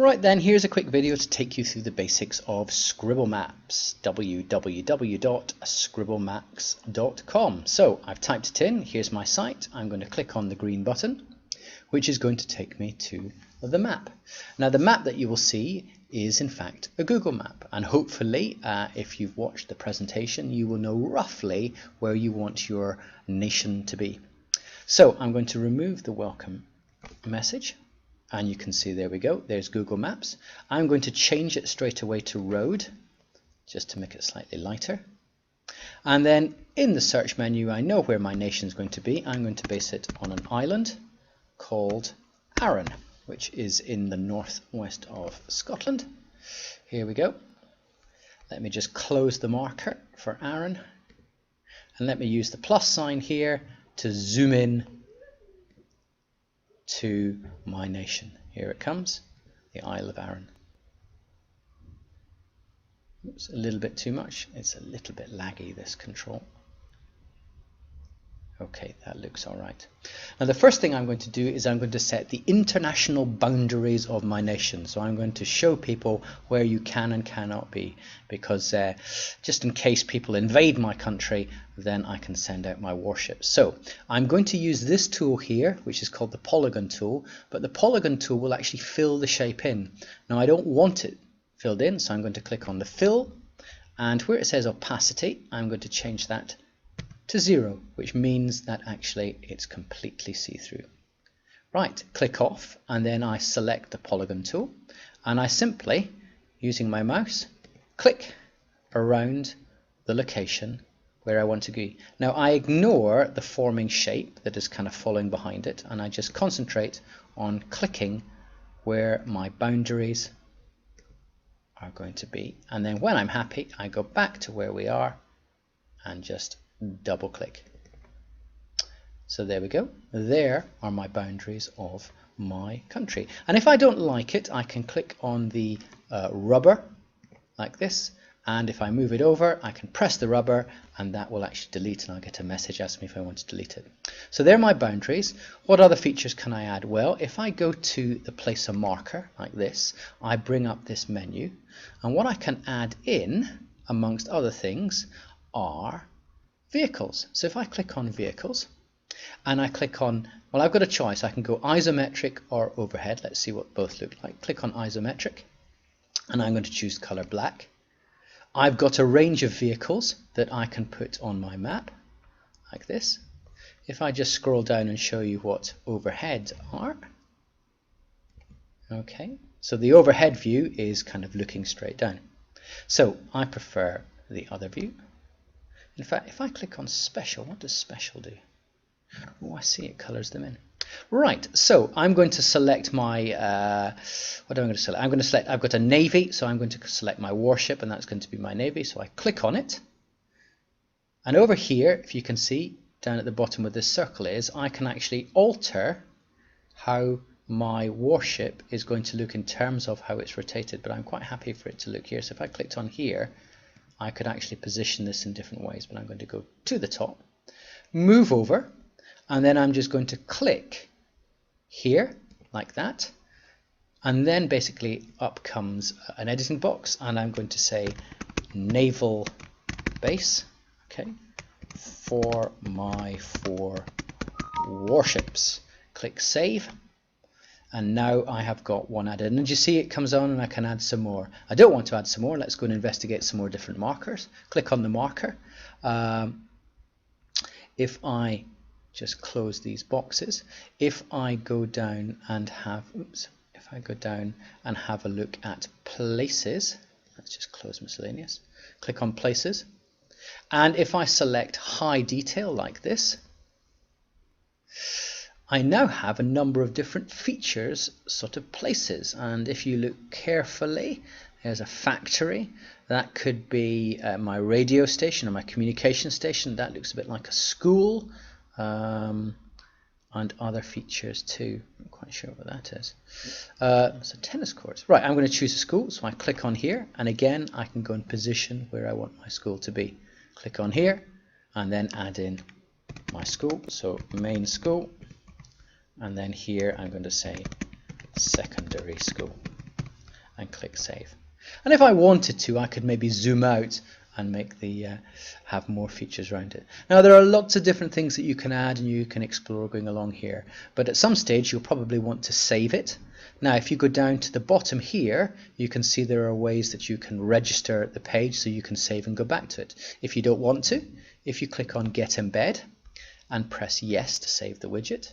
Right then, here's a quick video to take you through the basics of ScribbleMaps, www.scribblemaps.com. So I've typed it in, here's my site. I'm going to click on the green button, which is going to take me to the map. Now the map that you will see is in fact a Google map, and hopefully if you've watched the presentation you will know roughly where you want your nation to be. So I'm going to remove the welcome message. And you can see, there we go, there's Google Maps. I'm going to change it straight away to road, just to make it slightly lighter. And then in the search menu, I know where my nation is going to be. I'm going to base it on an island called Arran, which is in the northwest of Scotland. Here we go. Let me just close the marker for Arran. And let me use the plus sign here to zoom in to my nation. Here it comes, the Isle of Arran. Oops, a little bit too much. It's a little bit laggy, this control. Okay, that looks all right. Now the first thing I'm going to do is I'm going to set the international boundaries of my nation. So I'm going to show people where you can and cannot be, because just in case people invade my country, then I can send out my warships. So I'm going to use this tool here, which is called the polygon tool, but the polygon tool will actually fill the shape in. Now I don't want it filled in, so I'm going to click on the fill, and where it says opacity, I'm going to change that to 0, which means that actually it's completely see-through. Right, click off, and then I select the polygon tool, and I simply, using my mouse, click around the location where I want to be. Now I ignore the forming shape that is kind of following behind it, and I just concentrate on clicking where my boundaries are going to be. And then when I'm happy, I go back to where we are and just double click. So there we go. There are my boundaries of my country. And if I don't like it, I can click on the rubber like this, and if I move it over, I can press the rubber and that will actually delete, and I'll get a message asking me if I want to delete it. So there are my boundaries. What other features can I add? Well, if I go to the place a marker like this, I bring up this menu, and what I can add in, amongst other things, are vehicles. So if I click on vehicles and I click on, well, I've got a choice. I can go isometric or overhead. Let's see what both look like. Click on isometric and I'm going to choose color black. I've got a range of vehicles that I can put on my map like this. If I just scroll down and show you what overhead are. Okay, so the overhead view is kind of looking straight down. So I prefer the other view. In fact, if I click on special, what does special do? Oh, I see, it colors them in. Right, so I'm going to select my, what am I going to select? I'm going to select, I've got a navy, so I'm going to select my warship, and that's going to be my navy. So I click on it. And over here, if you can see, down at the bottom where this circle is, I can actually alter how my warship is going to look in terms of how it's rotated, but I'm quite happy for it to look here. So if I clicked on here, I could actually position this in different ways, but I'm going to go to the top, move over, and then I'm just going to click here like that, and then basically up comes an editing box, and I'm going to say naval base, okay, for my 4 warships. Click save. And now I have got one added, and you see it comes on and I can add some more. I don't want to add some more. Let's go and investigate some more different markers. Click on the marker. If I just close these boxes, if I go down and have, if I go down and have a look at places, let's just close miscellaneous, click on places, and if I select high detail like this, I now have a number of different features, sort of places, and if you look carefully, there's a factory, that could be my radio station or my communication station, that looks a bit like a school, and other features too. I'm not quite sure what that is. So tennis courts. Right, I'm going to choose a school, so I click on here, and again I can go and position where I want my school to be. Click on here, and then add in my school, so main school. And then here I'm going to say secondary school. and click Save. And if I wanted to, I could maybe zoom out and make the have more features around it. Now there are lots of different things that you can add and you can explore going along here, but at some stage you'll probably want to save it. Now if you go down to the bottom here, you can see there are ways that you can register the page so you can save and go back to it. If you don't want to, if you click on Get Embed and press Yes to save the widget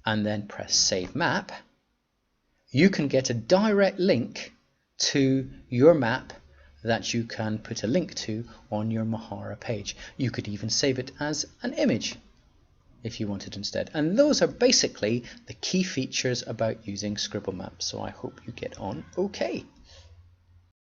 and then press Save Map, you can get a direct link to your map that you can put a link to on your Mahara page. You could even save it as an image if you wanted instead. And those are basically the key features about using ScribbleMaps. So I hope you get on okay.